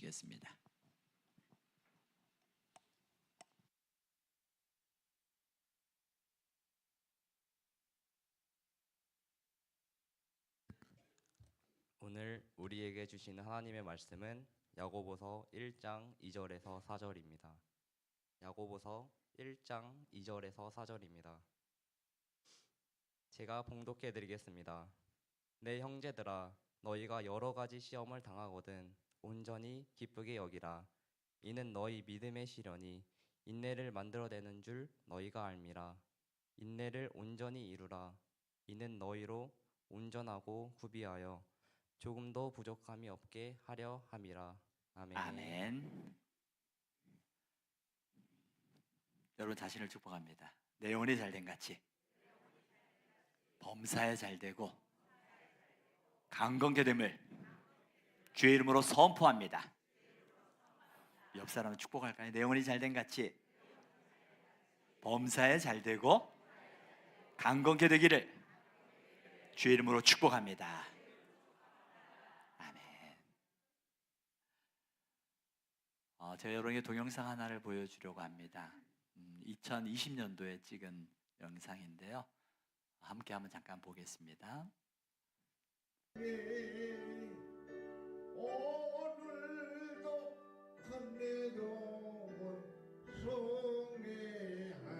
주시겠습니다. 오늘 우리에게 주시는 하나님의 말씀은 야고보서 1장 2절에서 4절입니다. 야고보서 1장 2절에서 4절입니다. 제가 봉독해 드리겠습니다. 내 형제들아, 너희가 여러 가지 시험을 당하거든 온전히 기쁘게 여기라. 이는 너희 믿음의 시련이 인내를 만들어내는 줄 너희가 알미라. 인내를 온전히 이루라. 이는 너희로 온전하고 구비하여 조금도 부족함이 없게 하려 함이라. 아멘. 아멘. 여러분 자신을 축복합니다. 내 영혼이 잘된 같이 범사에 잘되고 강건케됨을 주의 이름으로 선포합니다. 옆 사람은 축복할까요? 내 영혼이 잘된 같이 범사에 잘되고 강건케 되기를 주의 이름으로 축복합니다. 아멘. 제가 여러분에게 동영상 하나를 보여주려고 합니다. 2020년도에 찍은 영상인데요. 함께 한번 잠깐 보겠습니다. 오늘도 큰 믿음을 승리한다네.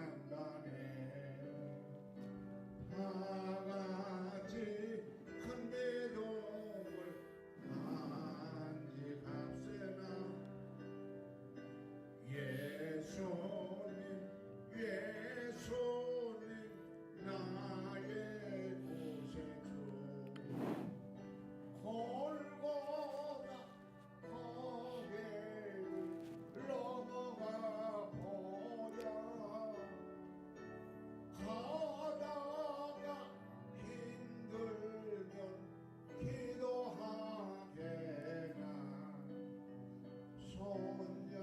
다같이 큰 믿음을 간직합시다. 예수님 나의 구세주. 골고다 거기를 넘어가 보자. 가다가 힘들면 기도하게나. 손잡고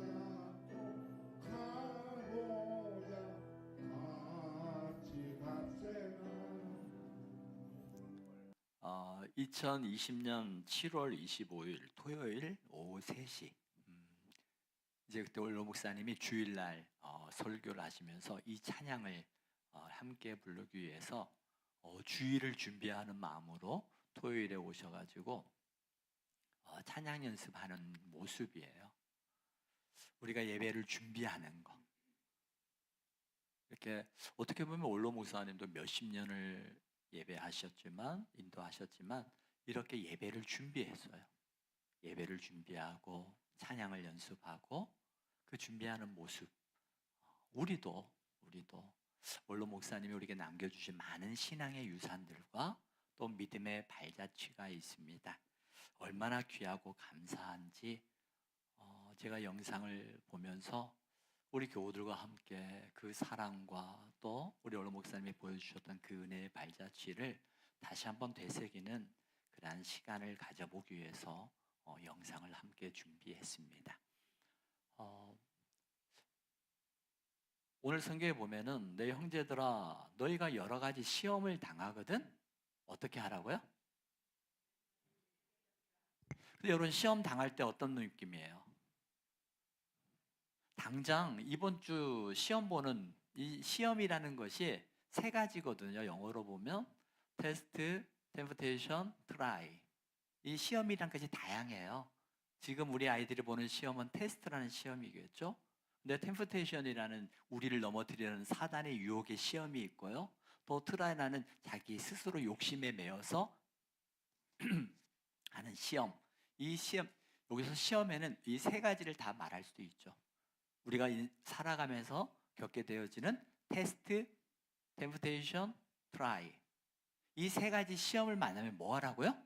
가보자. 같이 갑세나. 2020년 7월 25일 토요일 오후 3시 이제 그때 원로 목사님이 주일날 설교를 하시면서 이 찬양을 함께 부르기 위해서 주일을 준비하는 마음으로 토요일에 오셔가지고 찬양 연습하는 모습이에요. 우리가 예배를 준비하는 거. 이렇게 어떻게 보면 원로 목사님도 몇십 년을 예배하셨지만 인도하셨지만 이렇게 예배를 준비했어요. 예배를 준비하고 찬양을 연습하고 그 준비하는 모습. 우리도 원로 목사님이 우리에게 남겨주신 많은 신앙의 유산들과 또 믿음의 발자취가 있습니다. 얼마나 귀하고 감사한지 제가 영상을 보면서 우리 교우들과 함께 그 사랑과 또 우리 원로 목사님이 보여주셨던 그 은혜의 발자취를 다시 한번 되새기는 그러한 시간을 가져보기 위해서 영상을 함께 준비했습니다. 오늘 성경에 보면은 내 형제들아 너희가 여러 가지 시험을 당하거든 어떻게 하라고요? 근데 여러분 시험 당할 때 어떤 느낌이에요? 당장 이번 주 시험 보는 이 시험이라는 것이 세 가지거든요. 영어로 보면 테스트, 템프테이션, 트라이. 이 시험이란 것이 다양해요. 지금 우리 아이들이 보는 시험은 테스트라는 시험이겠죠. 근데 템프테이션이라는 우리를 넘어뜨리는 사단의 유혹의 시험이 있고요. 또 트라이라는 자기 스스로 욕심에 매여서 하는 시험. 이 시험, 여기서 시험에는 이 세 가지를 다 말할 수도 있죠. 우리가 살아가면서 겪게 되어지는 테스트, 템프테이션, 트라이. 이 세 가지 시험을 만나면 뭐 하라고요?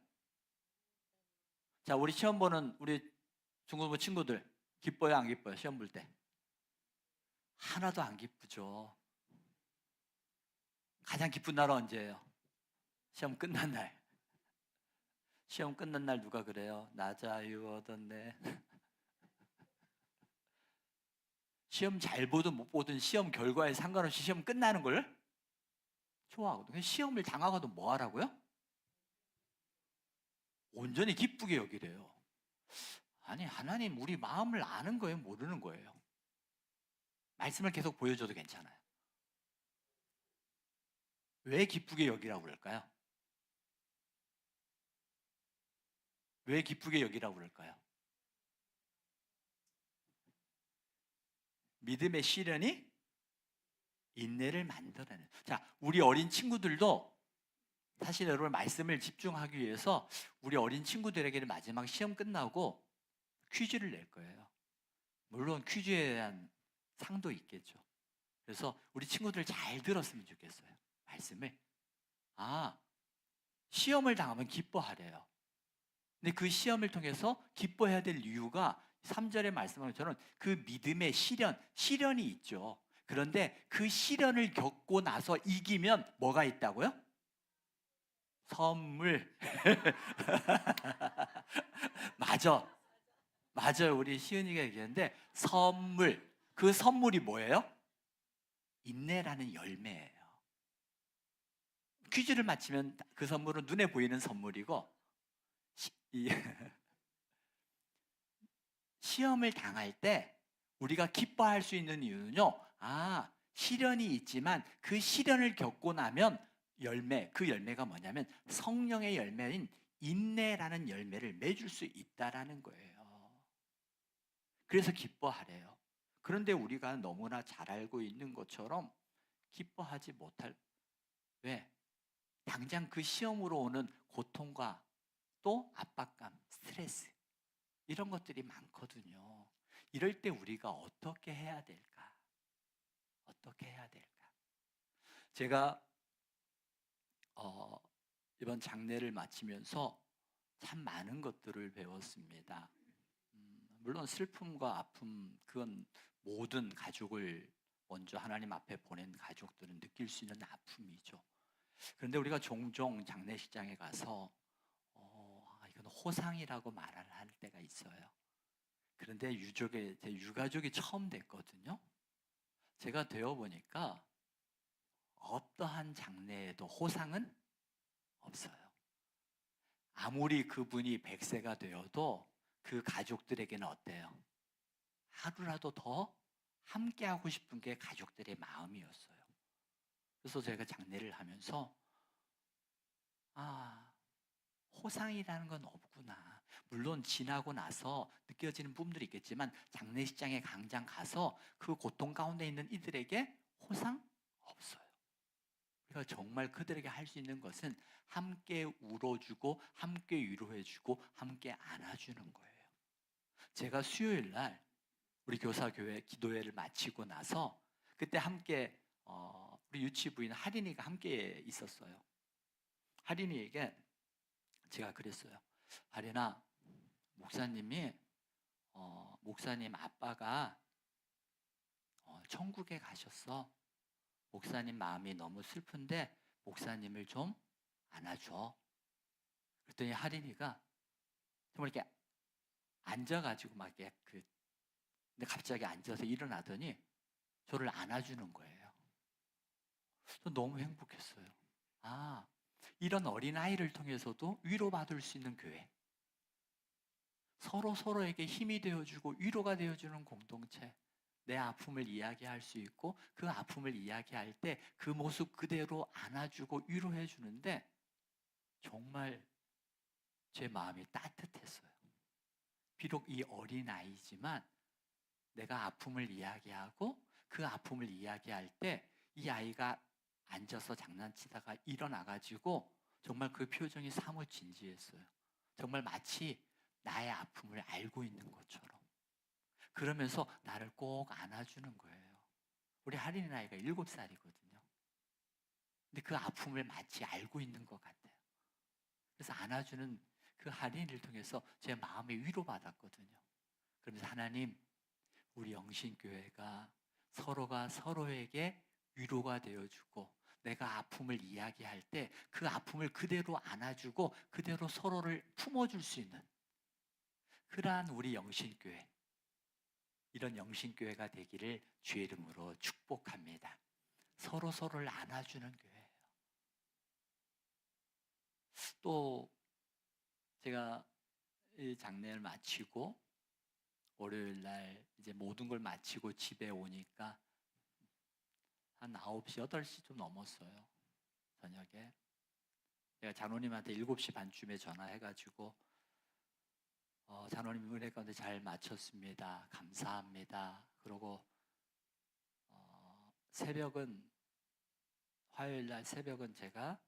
자, 우리 시험 보는 우리 중고등부 친구들 기뻐요, 안 기뻐요? 시험 볼 때? 하나도 안 기쁘죠. 가장 기쁜 날은 언제예요? 시험 끝난 날. 시험 끝난 날 누가 그래요? 나 자유 얻었네. 시험 잘 보든 못 보든 시험 결과에 상관없이 시험 끝나는 걸 좋아하거든요. 시험을 당하고도 뭐 하라고요? 온전히 기쁘게 여기래요. 아니, 하나님 우리 마음을 아는 거예요, 모르는 거예요? 말씀을 계속 보여줘도 괜찮아요. 왜 기쁘게 여기라고 그럴까요? 왜 기쁘게 여기라고 그럴까요? 믿음의 시련이 인내를 만들어내는. 자, 우리 어린 친구들도 사실 여러분 말씀을 집중하기 위해서 우리 어린 친구들에게는 마지막 시험 끝나고 퀴즈를 낼 거예요. 물론 퀴즈에 대한 상도 있겠죠. 그래서 우리 친구들 잘 들었으면 좋겠어요. 말씀을. 아, 시험을 당하면 기뻐하래요. 근데 그 시험을 통해서 기뻐해야 될 이유가 3절에 말씀한 것처럼 그 믿음의 시련이 있죠. 그런데 그 시련을 겪고 나서 이기면 뭐가 있다고요? 선물. 맞아. 맞아요. 우리 시은이가 얘기했는데 선물. 그 선물이 뭐예요? 인내라는 열매예요. 퀴즈를 맞히면 그 선물은 눈에 보이는 선물이고 이 시험을 당할 때 우리가 기뻐할 수 있는 이유는요. 아, 시련이 있지만 그 시련을 겪고 나면 그 열매가 뭐냐면 성령의 열매인 인내라는 열매를 맺을 수 있다라는 거예요. 그래서 기뻐하래요. 그런데 우리가 너무나 잘 알고 있는 것처럼 기뻐하지 못할. 왜? 당장 그 시험으로 오는 고통과 또 압박감, 스트레스 이런 것들이 많거든요. 이럴 때 우리가 어떻게 해야 될까? 어떻게 해야 될까? 제가 이번 장례를 마치면서 참 많은 것들을 배웠습니다. 물론 슬픔과 아픔 그건 모든 가족을 먼저 하나님 앞에 보낸 가족들은 느낄 수 있는 아픔이죠. 그런데 우리가 종종 장례식장에 가서 이건 호상이라고 말을 할 때가 있어요. 그런데 제 유가족이 처음 됐거든요. 제가 되어 보니까 어떠한 장례에도 호상은 없어요. 아무리 그분이 100세가 되어도 그 가족들에게는 어때요? 하루라도 더 함께하고 싶은 게 가족들의 마음이었어요. 그래서 제가 장례를 하면서 호상이라는 건 없구나. 물론 지나고 나서 느껴지는 부분들이 있겠지만 장례식장에 당장 가서 그 고통 가운데 있는 이들에게 호상 없어요. 우리가 정말 그들에게 할 수 있는 것은 함께 울어주고 함께 위로해주고 함께 안아주는 거예요. 제가 수요일 날 우리 교사교회 기도회를 마치고 나서 그때 함께 우리 유치부인 하린이가 함께 있었어요. 하린이에게 제가 그랬어요. 하린아, 목사님이 목사님 아빠가 천국에 가셨어. 목사님 마음이 너무 슬픈데 목사님을 좀 안아줘. 그랬더니 하린이가 정말 이렇게 앉아가지고 막 이렇게 근데 갑자기 앉아서 일어나더니 저를 안아주는 거예요. 너무 행복했어요. 이런 어린아이를 통해서도 위로받을 수 있는 교회. 서로 서로에게 힘이 되어주고 위로가 되어주는 공동체. 내 아픔을 이야기할 수 있고 그 아픔을 이야기할 때 그 모습 그대로 안아주고 위로해 주는데 정말 제 마음이 따뜻했어요. 비록 이 어린아이지만 내가 아픔을 이야기하고 그 아픔을 이야기할 때 이 아이가 앉아서 장난치다가 일어나가지고 정말 그 표정이 사뭇 진지했어요. 정말 마치 나의 아픔을 알고 있는 것처럼. 그러면서 나를 꼭 안아주는 거예요. 우리 하린이 나이가 7살이거든요. 근데 그 아픔을 마치 알고 있는 것 같아요. 그래서 안아주는 그 하린이를 통해서 제 마음이 위로받았거든요. 그러면서 하나님, 우리 영신교회가 서로가 서로에게 위로가 되어주고 내가 아픔을 이야기할 때 그 아픔을 그대로 안아주고 그대로 서로를 품어줄 수 있는 그러한 우리 영신교회, 이런 영신교회가 되기를 주의 이름으로 축복합니다. 서로 서로를 안아주는 교회예요. 또 제가 이 장례를 마치고 월요일 날 이제 모든 걸 마치고 집에 오니까 한 9시, 8시 좀 넘었어요. 저녁에. 제가 장로님한테 7시 반쯤에 전화해가지고 장로님 은혜 가운데 잘 마쳤습니다. 감사합니다. 그리고 화요일 날 새벽은 제가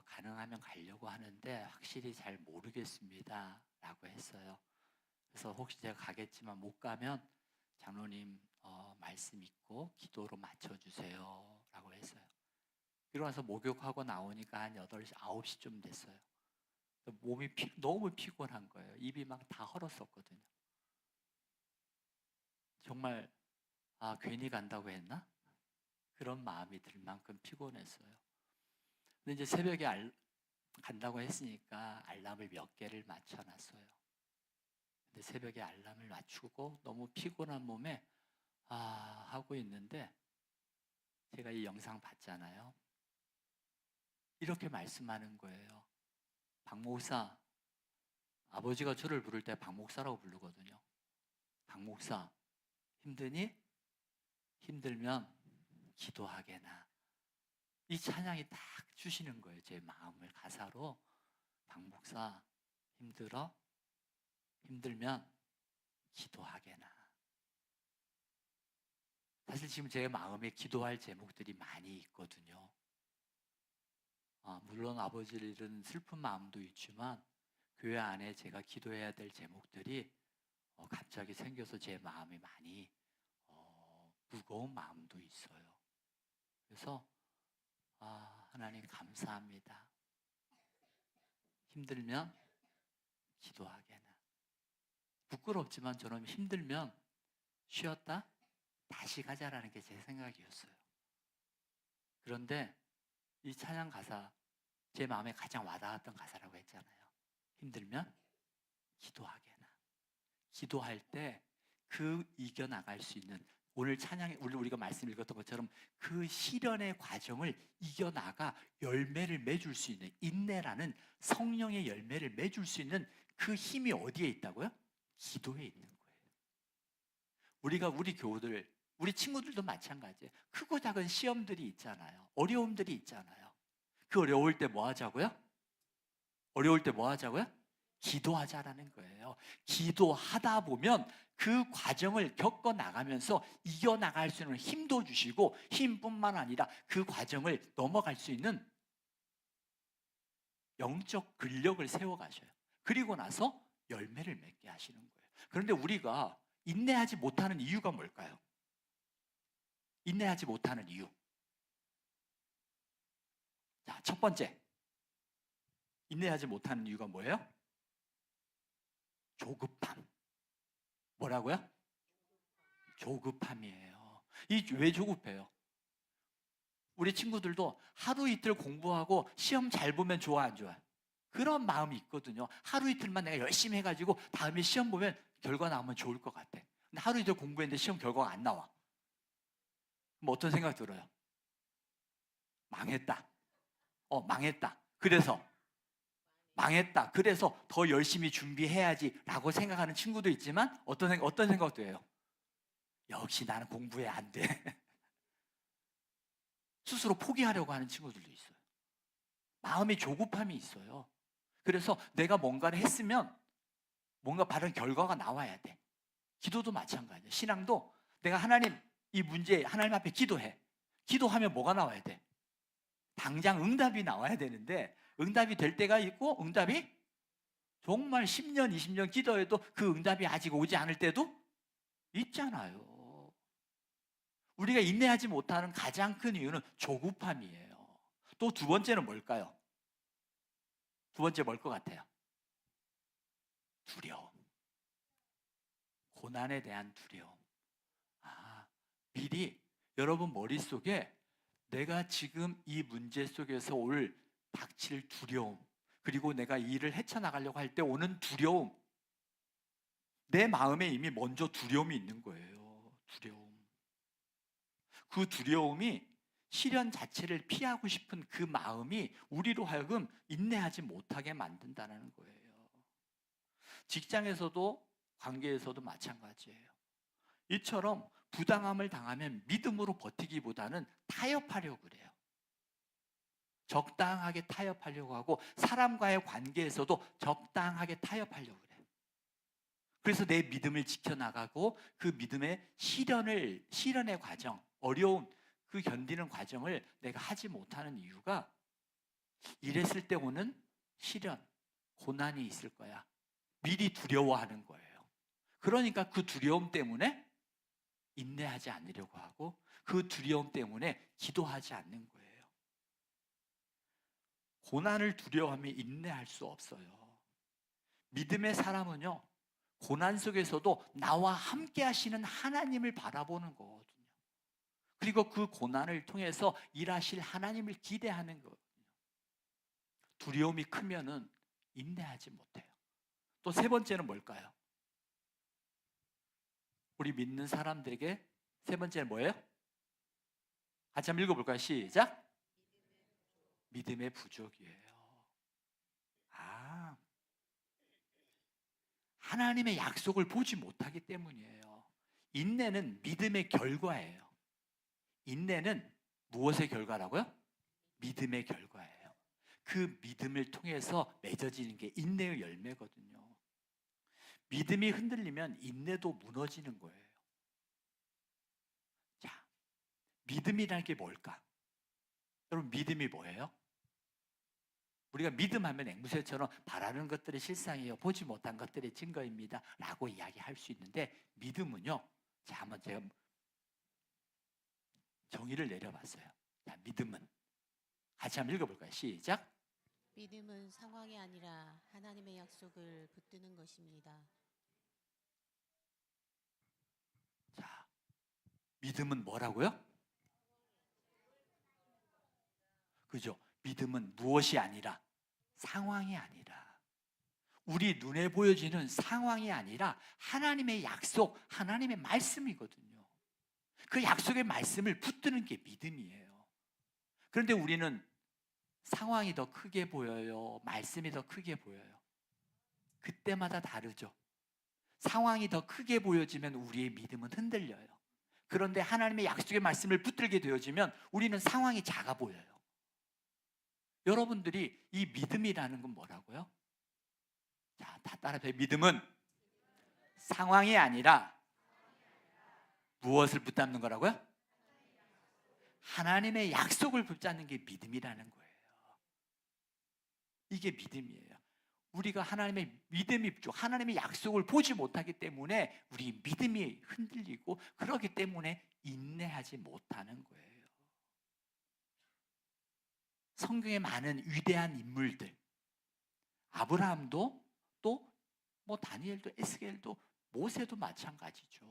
가능하면 가려고 하는데 확실히 잘 모르겠습니다. 라고 했어요. 그래서 혹시 제가 가겠지만 못 가면 장로님 말씀 있고 기도로 맞춰주세요. 라고 했어요. 그러고 나서 목욕하고 나오니까 한 8시, 9시쯤 됐어요. 몸이 너무 피곤한 거예요. 입이 막 다 헐었었거든요. 정말 괜히 간다고 했나? 그런 마음이 들 만큼 피곤했어요. 근데 이제 새벽에 간다고 했으니까 알람을 몇 개를 맞춰놨어요. 근데 새벽에 알람을 맞추고 너무 피곤한 몸에 하고 있는데 제가 이 영상 봤잖아요. 이렇게 말씀하는 거예요. 박 목사, 아버지가 저를 부를 때 박 목사라고 부르거든요. 박 목사, 힘드니? 힘들면 기도하게나. 이 찬양이 딱 주시는 거예요. 제 마음을 가사로. 박 목사, 힘들어? 힘들면 기도하게나. 사실 지금 제 마음에 기도할 제목들이 많이 있거든요. 물론 아버지를 잃은 슬픈 마음도 있지만 교회 안에 제가 기도해야 될 제목들이 갑자기 생겨서 제 마음이 많이 무거운 마음도 있어요. 그래서 하나님 감사합니다. 힘들면 기도하게나. 부끄럽지만 저는 힘들면 쉬었다 다시 가자라는 게 제 생각이었어요. 그런데 이 찬양 가사, 제 마음에 가장 와닿았던 가사라고 했잖아요. 힘들면 기도하게나. 기도할 때 그 이겨나갈 수 있는, 오늘 찬양에 우리가 말씀 읽었던 것처럼 그 시련의 과정을 이겨나가 열매를 맺을 수 있는, 인내라는 성령의 열매를 맺을 수 있는 그 힘이 어디에 있다고요? 기도에 있는 거예요. 우리 교우들, 우리 친구들도 마찬가지예요. 크고 작은 시험들이 있잖아요. 어려움들이 있잖아요. 그 어려울 때 뭐 하자고요? 어려울 때 뭐 하자고요? 기도하자라는 거예요. 기도하다 보면 그 과정을 겪어 나가면서 이겨나갈 수 있는 힘도 주시고, 힘뿐만 아니라 그 과정을 넘어갈 수 있는 영적 근력을 세워가셔요. 그리고 나서 열매를 맺게 하시는 거예요. 그런데 우리가 인내하지 못하는 이유가 뭘까요? 인내하지 못하는 이유. 자, 첫 번째. 인내하지 못하는 이유가 뭐예요? 조급함. 뭐라고요? 조급함이에요. 왜 조급해요? 우리 친구들도 하루 이틀 공부하고 시험 잘 보면 좋아, 안 좋아? 그런 마음이 있거든요. 하루 이틀만 내가 열심히 해가지고 다음에 시험 보면 결과 나오면 좋을 것 같아. 근데 하루 이틀 공부했는데 시험 결과가 안 나와. 그럼 어떤 생각 들어요? 망했다. 망했다. 그래서 망했다. 그래서 더 열심히 준비해야지라고 생각하는 친구도 있지만 어떤 생각도 해요? 역시 나는 공부해 안 돼. 스스로 포기하려고 하는 친구들도 있어요. 마음의 조급함이 있어요. 그래서 내가 뭔가를 했으면 뭔가 바른 결과가 나와야 돼. 기도도 마찬가지예요. 신앙도 내가 이 문제 하나님 앞에 기도해. 기도하면 뭐가 나와야 돼? 당장 응답이 나와야 되는데 응답이 될 때가 있고 응답이 정말 10년, 20년 기도해도 그 응답이 아직 오지 않을 때도 있잖아요. 우리가 인내하지 못하는 가장 큰 이유는 조급함이에요. 또 두 번째는 뭘까요? 두 번째 뭘 것 같아요? 두려움. 고난에 대한 두려움. 미리 여러분 머릿속에 내가 지금 이 문제 속에서 닥칠 두려움, 그리고 내가 이 일을 헤쳐나가려고 할 때 오는 두려움, 내 마음에 이미 먼저 두려움이 있는 거예요. 두려움. 그 두려움이 시련 자체를 피하고 싶은 그 마음이 우리로 하여금 인내하지 못하게 만든다는 거예요. 직장에서도 관계에서도 마찬가지예요. 이처럼 부당함을 당하면 믿음으로 버티기보다는 타협하려고 그래요. 적당하게 타협하려고 하고 사람과의 관계에서도 적당하게 타협하려고 그래요. 그래서 내 믿음을 지켜나가고 그 믿음의 실현의 과정, 어려운 그 견디는 과정을 내가 하지 못하는 이유가 이랬을 때 오는 시련, 고난이 있을 거야. 미리 두려워하는 거예요. 그러니까 그 두려움 때문에 인내하지 않으려고 하고 그 두려움 때문에 기도하지 않는 거예요. 고난을 두려워하면 인내할 수 없어요. 믿음의 사람은요, 고난 속에서도 나와 함께 하시는 하나님을 바라보는 거거든요. 그리고 그 고난을 통해서 일하실 하나님을 기대하는 거거든요. 두려움이 크면은 인내하지 못해요. 또 세 번째는 뭘까요? 우리 믿는 사람들에게 세 번째는 뭐예요? 같이 한번 읽어볼까요? 시작! 믿음의 부족이에요. 하나님의 약속을 보지 못하기 때문이에요. 인내는 믿음의 결과예요. 인내는 무엇의 결과라고요? 믿음의 결과예요. 그 믿음을 통해서 맺어지는 게 인내의 열매거든요. 믿음이 흔들리면 인내도 무너지는 거예요. 자, 믿음이라는 게 뭘까? 여러분, 믿음이 뭐예요? 우리가 믿음하면 앵무새처럼 바라는 것들이 실상이에요, 보지 못한 것들의 증거입니다 라고 이야기할 수 있는데, 믿음은요, 자, 한번 제가 정의를 내려봤어요. 자, 믿음은 같이 한번 읽어볼까요? 시작! 믿음은 상황이 아니라 하나님의 약속을 붙드는 것입니다. 자, 믿음은 뭐라고요? 그죠? 믿음은 무엇이 아니라, 상황이 아니라, 우리 눈에 보여지는 상황이 아니라 하나님의 약속, 하나님의 말씀이거든요. 그 약속의 말씀을 붙드는 게 믿음이에요. 그런데 우리는 상황이 더 크게 보여요? 말씀이 더 크게 보여요? 그때마다 다르죠. 상황이 더 크게 보여지면 우리의 믿음은 흔들려요. 그런데 하나님의 약속의 말씀을 붙들게 되어지면 우리는 상황이 작아 보여요. 여러분들이 이 믿음이라는 건 뭐라고요? 자, 다 따라해요. 믿음은 상황이 아니라 무엇을 붙잡는 거라고요? 하나님의 약속을 붙잡는 게 믿음이라는 거예요. 이게 믿음이에요. 우리가 하나님의 믿음이 부족, 하나님의 약속을 보지 못하기 때문에 우리 믿음이 흔들리고, 그렇기 때문에 인내하지 못하는 거예요. 성경에 많은 위대한 인물들, 아브라함도 또 뭐 다니엘도 에스겔도 모세도 마찬가지죠.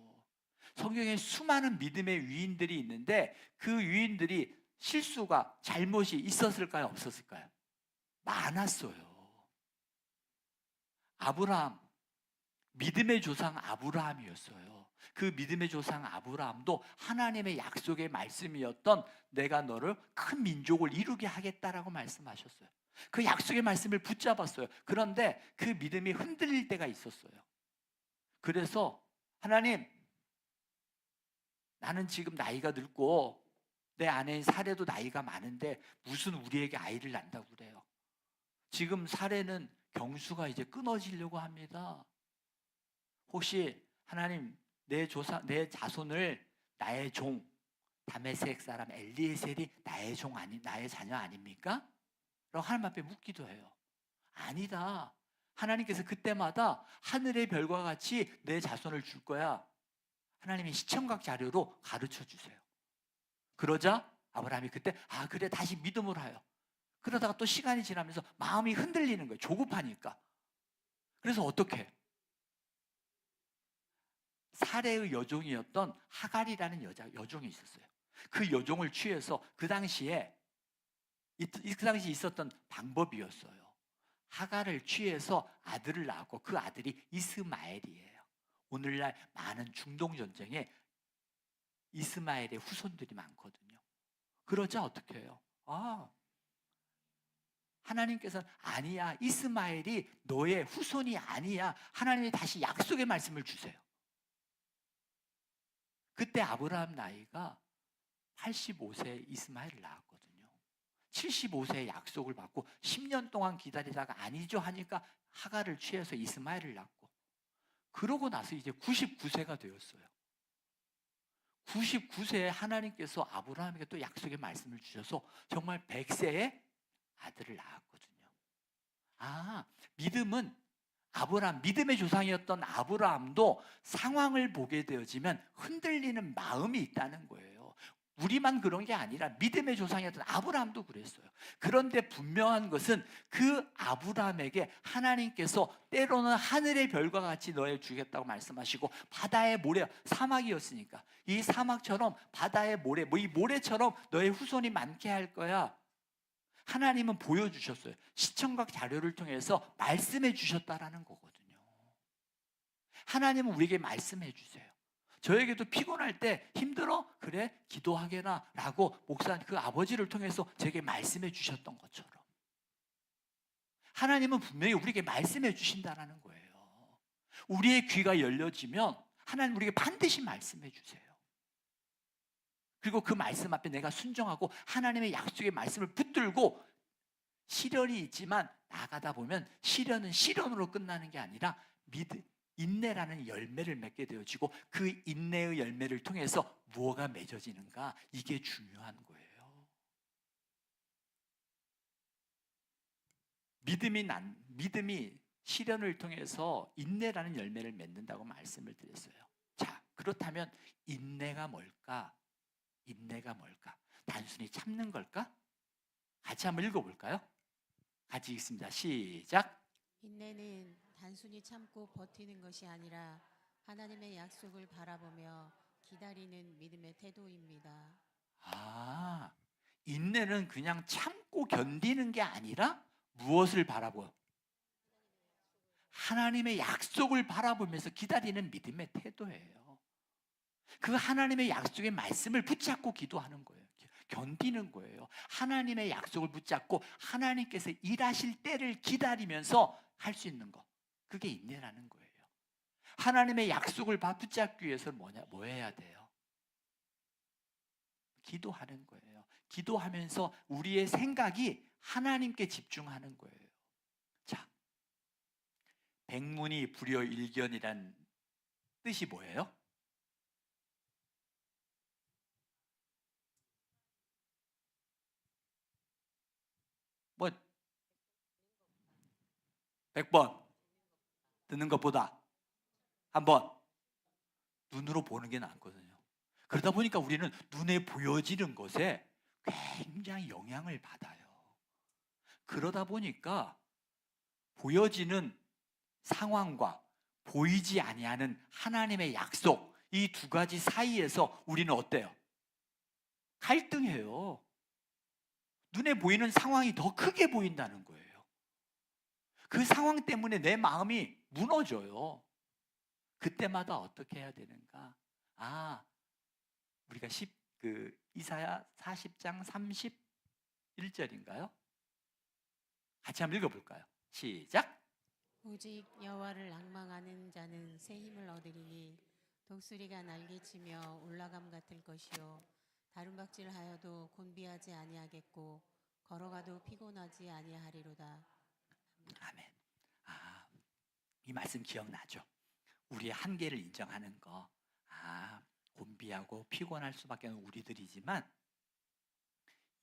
성경에 수많은 믿음의 위인들이 있는데 그 위인들이 실수가, 잘못이 있었을까요? 없었을까요? 많았어요. 아브라함, 믿음의 조상 아브라함이었어요. 그 믿음의 조상 아브라함도 하나님의 약속의 말씀이었던 내가 너를 큰 민족을 이루게 하겠다라고 말씀하셨어요. 그 약속의 말씀을 붙잡았어요. 그런데 그 믿음이 흔들릴 때가 있었어요. 그래서 하나님, 나는 지금 나이가 늙고 내 아내인 사례도 나이가 많은데 무슨 우리에게 아이를 낳는다고 그래요. 지금 사례는 경수가 이제 끊어지려고 합니다. 혹시 하나님, 내 자손을 나의 종 다메섹 사람 엘리에셀이 나의 종 나의 자녀 아닙니까? 라고 하나님 앞에 묻기도 해요. 아니다. 하나님께서 그때마다 하늘의 별과 같이 내 자손을 줄 거야. 하나님이 시청각 자료로 가르쳐 주세요. 그러자 아브라함이 그때 그래, 다시 믿음으로 하여. 그러다가 또 시간이 지나면서 마음이 흔들리는 거예요. 조급하니까. 그래서 어떻게? 사레의 여종이었던 하갈이라는 여종이 있었어요. 그 여종을 취해서 그 당시에 있었던 방법이었어요. 하갈을 취해서 아들을 낳았고 그 아들이 이스마엘이에요. 오늘날 많은 중동 전쟁에 이스마엘의 후손들이 많거든요. 그러자 어떻게 해요? 하나님께서는 아니야, 이스마엘이 너의 후손이 아니야. 하나님이 다시 약속의 말씀을 주세요. 그때 아브라함 나이가 85세에 이스마엘을 낳았거든요. 75세에 약속을 받고 10년 동안 기다리다가 아니죠 하니까 하가를 취해서 이스마엘을 낳고, 그러고 나서 이제 99세가 되었어요. 99세에 하나님께서 아브라함에게 또 약속의 말씀을 주셔서 정말 100세에 아들을 낳았거든요. 아, 믿음은 아브라함, 믿음의 조상이었던 아브라함도 상황을 보게 되어지면 흔들리는 마음이 있다는 거예요. 우리만 그런 게 아니라 믿음의 조상이었던 아브라함도 그랬어요. 그런데 분명한 것은 그 아브라함에게 하나님께서 때로는 하늘의 별과 같이 너를 주겠다고 말씀하시고, 바다의 모래, 사막이었으니까 이 사막처럼 바다의 모래, 이 모래처럼 너의 후손이 많게 할 거야. 하나님은 보여주셨어요. 시청각 자료를 통해서 말씀해 주셨다라는 거거든요. 하나님은 우리에게 말씀해 주세요. 저에게도 피곤할 때 힘들어? 그래, 기도하게나 라고 목사님, 그 아버지를 통해서 제게 말씀해 주셨던 것처럼 하나님은 분명히 우리에게 말씀해 주신다는 거예요. 우리의 귀가 열려지면 하나님 우리에게 반드시 말씀해 주세요. 그리고 그 말씀 앞에 내가 순종하고 하나님의 약속의 말씀을 붙들고, 시련이 있지만 나가다 보면 시련은 시련으로 끝나는 게 아니라 인내라는 열매를 맺게 되어지고, 그 인내의 열매를 통해서 무엇가 맺어지는가, 이게 중요한 거예요. 믿음이 시련을 통해서 인내라는 열매를 맺는다고 말씀을 드렸어요. 자, 그렇다면 인내가 뭘까? 인내가 뭘까? 단순히 참는 걸까? 같이 한번 읽어볼까요? 같이 읽습니다. 시작. 인내는 단순히 참고 버티는 것이 아니라 하나님의 약속을 바라보며 기다리는 믿음의 태도입니다. 아, 인내는 그냥 참고 견디는 게 아니라 무엇을 바라보요? 하나님의 약속을 바라보면서 기다리는 믿음의 태도예요. 그 하나님의 약속의 말씀을 붙잡고 기도하는 거예요. 견디는 거예요. 하나님의 약속을 붙잡고 하나님께서 일하실 때를 기다리면서 할 수 있는 거, 그게 인내라는 거예요. 하나님의 약속을 붙잡기 위해서는 뭐 해야 돼요? 기도하는 거예요. 기도하면서 우리의 생각이 하나님께 집중하는 거예요. 자, 백문이 불여일견이란 뜻이 뭐예요? 뭐 100번 듣는 것보다 한번 눈으로 보는 게 낫거든요. 그러다 보니까 우리는 눈에 보여지는 것에 굉장히 영향을 받아요. 그러다 보니까 보여지는 상황과 보이지 아니하는 하나님의 약속, 이 두 가지 사이에서 우리는 어때요? 갈등해요. 눈에 보이는 상황이 더 크게 보인다는 거예요. 그 상황 때문에 내 마음이 무너져요. 그때마다 어떻게 해야 되는가? 우리가 이사야 40장 31절인가요? 같이 한번 읽어볼까요? 시작. 오직 여호와를 앙망하는 자는 새 힘을 얻으리니 독수리가 날개치며 올라감 같을 것이요 다름박질하여도 곤비하지 아니하겠고 걸어가도 피곤하지 아니하리로다. 아멘. 이 말씀 기억나죠? 우리의 한계를 인정하는 거. 곤비하고 피곤할 수밖에 없는 우리들이지만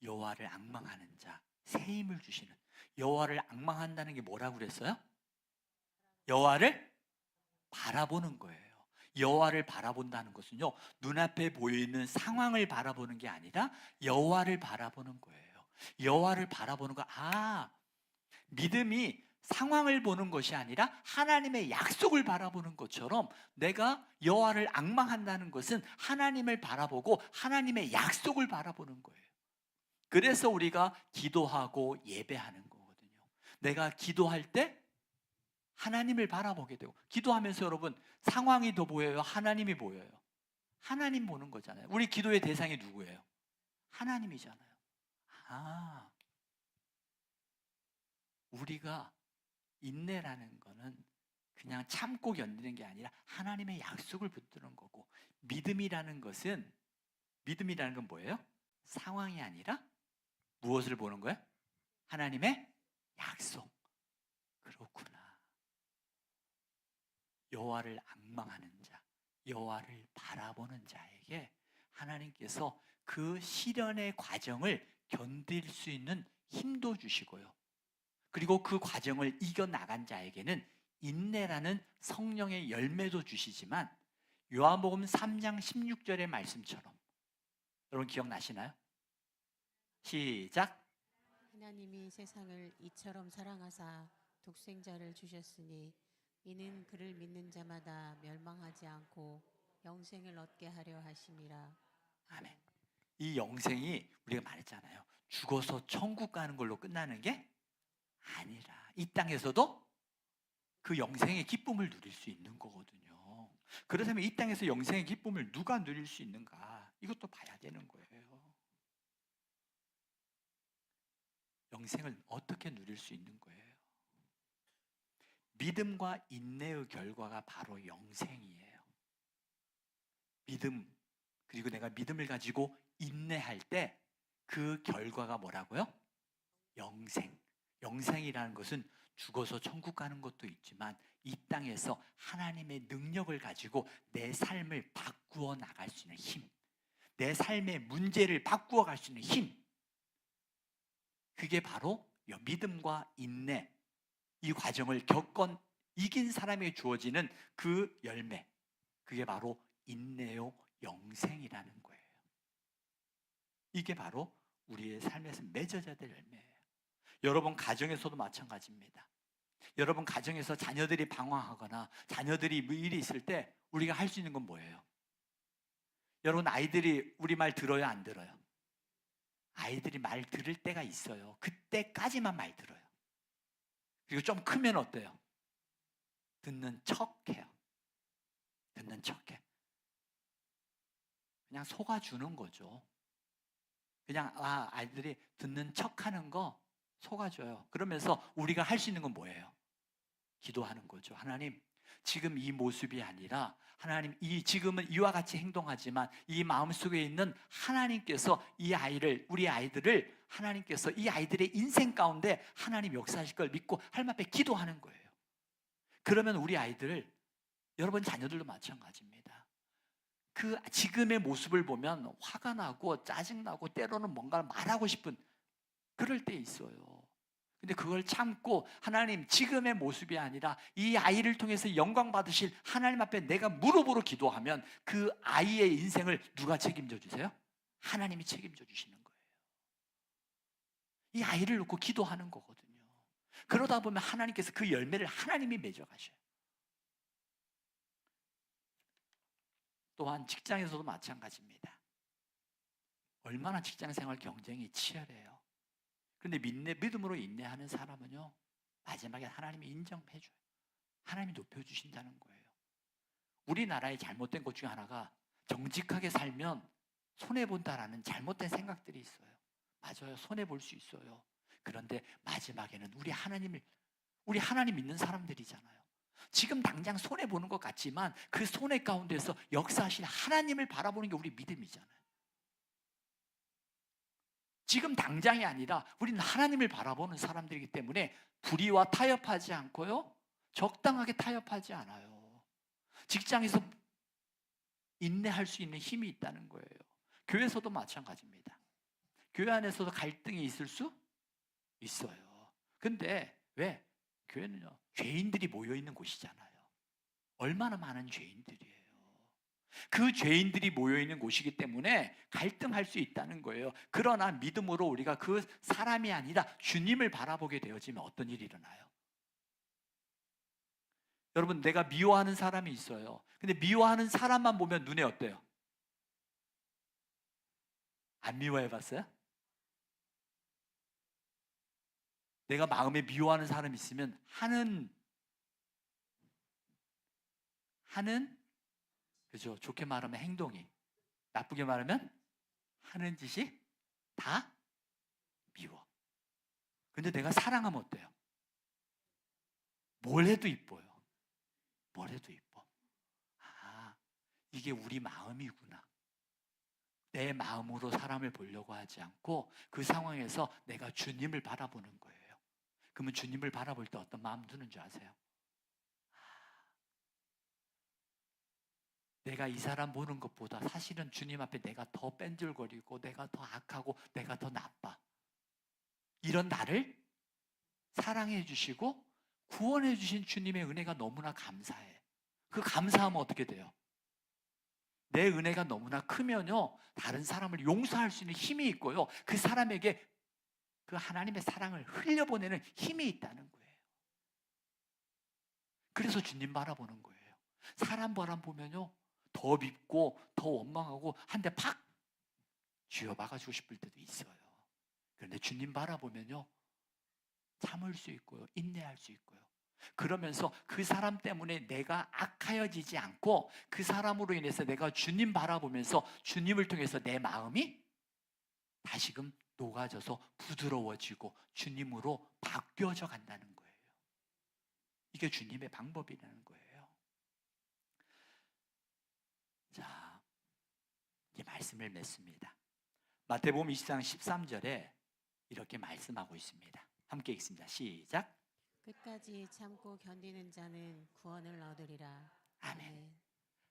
여호와를 앙망하는 자, 새 힘을 주시는, 여호와를 앙망한다는 게 뭐라고 그랬어요? 여호와를 바라보는 거예요. 여호와를 바라본다는 것은요, 눈앞에 보이는 상황을 바라보는 게 아니라 여호와를 바라보는 거예요. 여호와를 바라보는 거. 믿음이 상황을 보는 것이 아니라 하나님의 약속을 바라보는 것처럼, 내가 여호와를 앙망한다는 것은 하나님을 바라보고 하나님의 약속을 바라보는 거예요. 그래서 우리가 기도하고 예배하는 거거든요. 내가 기도할 때 하나님을 바라보게 되고, 기도하면서 여러분 상황이 더 보여요? 하나님이 보여요? 하나님 보는 거잖아요. 우리 기도의 대상이 누구예요? 하나님이잖아요. 우리가 인내라는 거는 그냥 참고 견디는 게 아니라 하나님의 약속을 붙드는 거고, 믿음이라는 건 뭐예요? 상황이 아니라 무엇을 보는 거예요? 하나님의 약속. 그렇구나. 여호와를 앙망하는 자, 여호와를 바라보는 자에게 하나님께서 그 시련의 과정을 견딜 수 있는 힘도 주시고요. 그리고 그 과정을 이겨나간 자에게는 인내라는 성령의 열매도 주시지만, 요한복음 3장 16절의 말씀처럼, 여러분 기억나시나요? 시작. 하나님이 세상을 이처럼 사랑하사 독생자를 주셨으니 이는 그를 믿는 자마다 멸망하지 않고 영생을 얻게 하려 하심이라. 아멘. 이 영생이 우리가 말했잖아요. 죽어서 천국 가는 걸로 끝나는 게 아니라 이 땅에서도 그 영생의 기쁨을 누릴 수 있는 거거든요. 그렇다면 이 땅에서 영생의 기쁨을 누가 누릴 수 있는가? 이것도 봐야 되는 거예요. 영생을 어떻게 누릴 수 있는 거예요? 믿음과 인내의 결과가 바로 영생이에요. 믿음, 그리고 내가 믿음을 가지고 인내할 때 그 결과가 뭐라고요? 영생. 영생이라는 것은 죽어서 천국 가는 것도 있지만 이 땅에서 하나님의 능력을 가지고 내 삶을 바꾸어 나갈 수 있는 힘, 내 삶의 문제를 바꾸어 갈 수 있는 힘, 그게 바로 믿음과 인내, 이 과정을 이긴 사람에게 주어지는 그 열매, 그게 바로 인내요 영생이라는 거예요. 이게 바로 우리의 삶에서 맺어져야 될 열매예요. 여러분 가정에서도 마찬가지입니다. 여러분 가정에서 자녀들이 방황하거나 자녀들이 뭐 일이 있을 때 우리가 할 수 있는 건 뭐예요? 여러분 아이들이 우리 말 들어요, 안 들어요? 아이들이 말 들을 때가 있어요. 그때까지만 말 들어요. 그리고 좀 크면 어때요? 듣는 척해요. 듣는 척해. 그냥 속아주는 거죠. 그냥 아이들이 듣는 척하는 거 속아줘요. 그러면서 우리가 할 수 있는 건 뭐예요? 기도하는 거죠. 하나님, 지금 이 모습이 아니라 하나님, 지금은 이와 같이 행동하지만 이 마음속에 있는 하나님께서 우리 아이들을 하나님께서 이 아이들의 인생 가운데 하나님 역사하실 걸 믿고 하나님 앞에 기도하는 거예요. 그러면 우리 아이들, 여러분 자녀들도 마찬가지입니다. 그 지금의 모습을 보면 화가 나고 짜증나고 때로는 뭔가를 말하고 싶은 그럴 때 있어요. 근데 그걸 참고 하나님, 지금의 모습이 아니라 이 아이를 통해서 영광 받으실 하나님 앞에 내가 무릎으로 기도하면 그 아이의 인생을 누가 책임져 주세요? 하나님이 책임져 주시는 거예요. 이 아이를 놓고 기도하는 거거든요. 그러다 보면 하나님께서 그 열매를 하나님이 맺어가셔요. 또한 직장에서도 마찬가지입니다. 얼마나 직장 생활 경쟁이 치열해요. 그런데 믿음으로 인내하는 사람은요, 마지막에 하나님이 인정해줘요. 하나님이 높여주신다는 거예요. 우리나라의 잘못된 것 중에 하나가 정직하게 살면 손해본다라는 잘못된 생각들이 있어요. 맞아요. 손해볼 수 있어요. 그런데 마지막에는 우리 하나님 믿는 사람들이잖아요. 지금 당장 손해보는 것 같지만 그 손해 가운데서 역사하신 하나님을 바라보는 게 우리 믿음이잖아요. 지금 당장이 아니라 우리는 하나님을 바라보는 사람들이기 때문에 불의와 타협하지 않고요, 적당하게 타협하지 않아요. 직장에서 인내할 수 있는 힘이 있다는 거예요. 교회에서도 마찬가지입니다. 교회 안에서도 갈등이 있을 수 있어요. 근데 왜? 교회는요, 죄인들이 모여있는 곳이잖아요. 얼마나 많은 죄인들이에요. 그 죄인들이 모여있는 곳이기 때문에 갈등할 수 있다는 거예요. 그러나 믿음으로 우리가 그 사람이 아니라 주님을 바라보게 되어지면 어떤 일이 일어나요? 여러분, 내가 미워하는 사람이 있어요. 근데 미워하는 사람만 보면 눈에 어때요? 안 미워해봤어요? 내가 마음에 미워하는 사람이 있으면 하는 그죠? 좋게 말하면 행동이, 나쁘게 말하면 하는 짓이 다 미워. 근데 내가 사랑하면 어때요? 뭘 해도 이뻐요. 뭘 해도 이뻐. 아, 이게 우리 마음이구나. 내 마음으로 사람을 보려고 하지 않고 그 상황에서 내가 주님을 바라보는 거예요. 그러면 주님을 바라볼 때 어떤 마음 드는 줄 아세요? 내가 이 사람 보는 것보다 사실은 주님 앞에 내가 더 뺀질거리고 내가 더 악하고 내가 더 나빠. 이런 나를 사랑해 주시고 구원해 주신 주님의 은혜가 너무나 감사해. 그 감사하면 어떻게 돼요? 내 은혜가 너무나 크면요, 다른 사람을 용서할 수 있는 힘이 있고요, 그 사람에게 그 하나님의 사랑을 흘려보내는 힘이 있다는 거예요. 그래서 주님 바라보는 거예요. 사람 바라보면요, 더 밉고 더 원망하고 한 대 팍 쥐어박아주고 싶을 때도 있어요. 그런데 주님 바라보면요, 참을 수 있고요, 인내할 수 있고요. 그러면서 그 사람 때문에 내가 악하여지지 않고 그 사람으로 인해서 내가 주님 바라보면서 주님을 통해서 내 마음이 다시금 녹아져서 부드러워지고 주님으로 바뀌어져 간다는 거예요. 이게 주님의 방법이라는 거예요. 자, 이제 말씀을 맺습니다. 마태복음 20장 13절에 이렇게 말씀하고 있습니다. 함께 읽습니다. 시작. 끝까지 참고 견디는 자는 구원을 얻으리라. 아멘.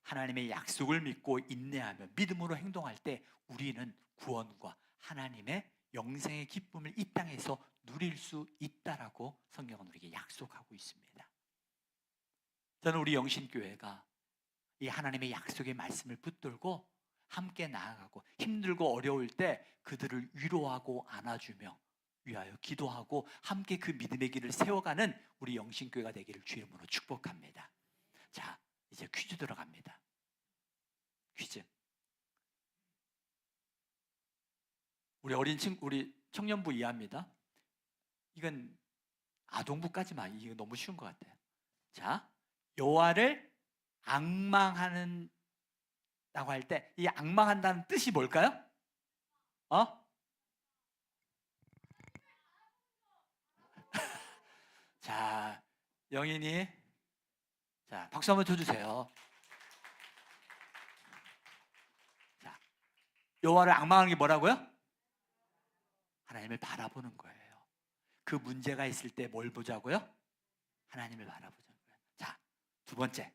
하나님의 약속을 믿고 인내하며 믿음으로 행동할 때 우리는 구원과 하나님의 영생의 기쁨을 이 땅에서 누릴 수 있다라고 성경은 우리에게 약속하고 있습니다. 저는 우리 영신교회가 이 하나님의 약속의 말씀을 붙들고 함께 나아가고 힘들고 어려울 때 그들을 위로하고 안아주며 위하여 기도하고 함께 그 믿음의 길을 세워가는 우리 영신교회가 되기를 주 이름으로 축복합니다. 자, 이제 퀴즈 들어갑니다. 퀴즈. 우리 청년부 이하입니다. 이건 아동부까지만, 이거 너무 쉬운 것 같아요. 자, 여호와를 앙망하는 라고 할 때 이 앙망한다는 뜻이 뭘까요? 자, 영인이, 자, 박수 한번 쳐주세요. 자, 여호와를 앙망하는 게 뭐라고요? 하나님을 바라보는 거예요. 그 문제가 있을 때 뭘 보자고요? 하나님을 바라보자는 거예요. 자, 두 번째,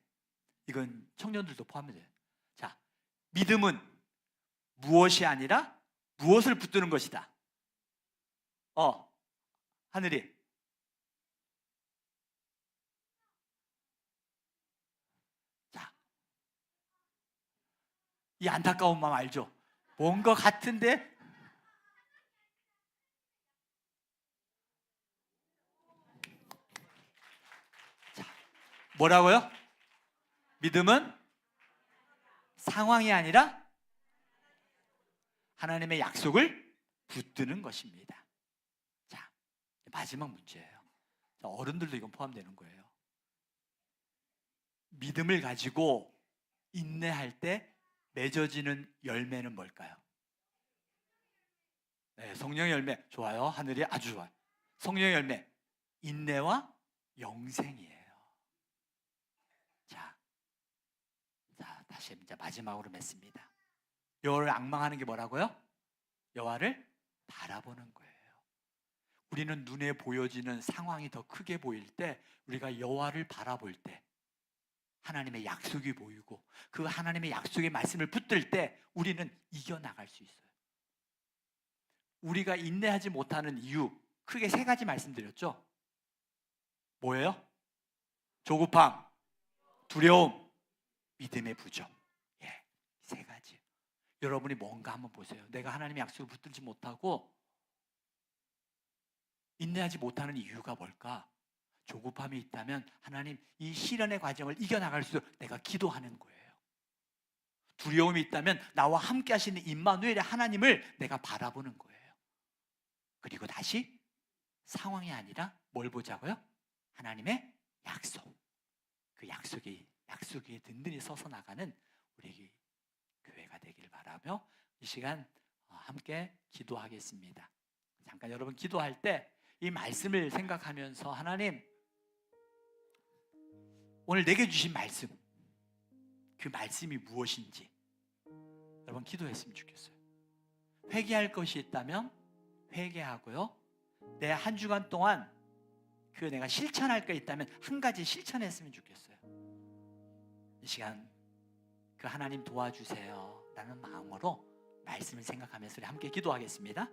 이건 청년들도 포함돼요. 자, 믿음은 무엇이 아니라 무엇을 붙드는 것이다. 하늘이. 자, 이 안타까운 마음 알죠? 뭔가 같은데 자, 뭐라고요? 믿음은 상황이 아니라 하나님의 약속을 붙드는 것입니다. 자, 마지막 문제예요. 자, 어른들도 이건 포함되는 거예요. 믿음을 가지고 인내할 때 맺어지는 열매는 뭘까요? 네, 성령의 열매. 좋아요. 하늘이 아주 좋아요. 성령의 열매, 인내와 영생이에요. 자, 다시 이제 마지막으로 맺습니다. 여호와를 앙망하는 게 뭐라고요? 여호와를 바라보는 거예요. 우리는 눈에 보여지는 상황이 더 크게 보일 때, 우리가 여호와를 바라볼 때 하나님의 약속이 보이고 그 하나님의 약속의 말씀을 붙들 때 우리는 이겨나갈 수 있어요. 우리가 인내하지 못하는 이유 크게 세 가지 말씀드렸죠. 뭐예요? 조급함, 두려움, 믿음의 부족. 예, 세 가지. 여러분이 뭔가 한번 보세요. 내가 하나님의 약속을 붙들지 못하고 인내하지 못하는 이유가 뭘까? 조급함이 있다면 하나님, 이 시련의 과정을 이겨나갈 수 있도록 내가 기도하는 거예요. 두려움이 있다면 나와 함께 하시는 임마누엘의 하나님을 내가 바라보는 거예요. 그리고 다시 상황이 아니라 뭘 보자고요? 하나님의 약속. 그 약속이 든든히 서서 나가는 우리 교회가 되길 바라며 이 시간 함께 기도하겠습니다. 잠깐 여러분 기도할 때 이 말씀을 생각하면서 하나님, 오늘 내게 주신 말씀, 그 말씀이 무엇인지 여러분 기도했으면 좋겠어요. 회개할 것이 있다면 회개하고요. 내 한 주간 동안 그 내가 실천할 게 있다면 한 가지 실천했으면 좋겠어요. 이 시간 그 하나님 도와주세요 라는 마음으로 말씀을 생각하면서 우리 함께 기도하겠습니다.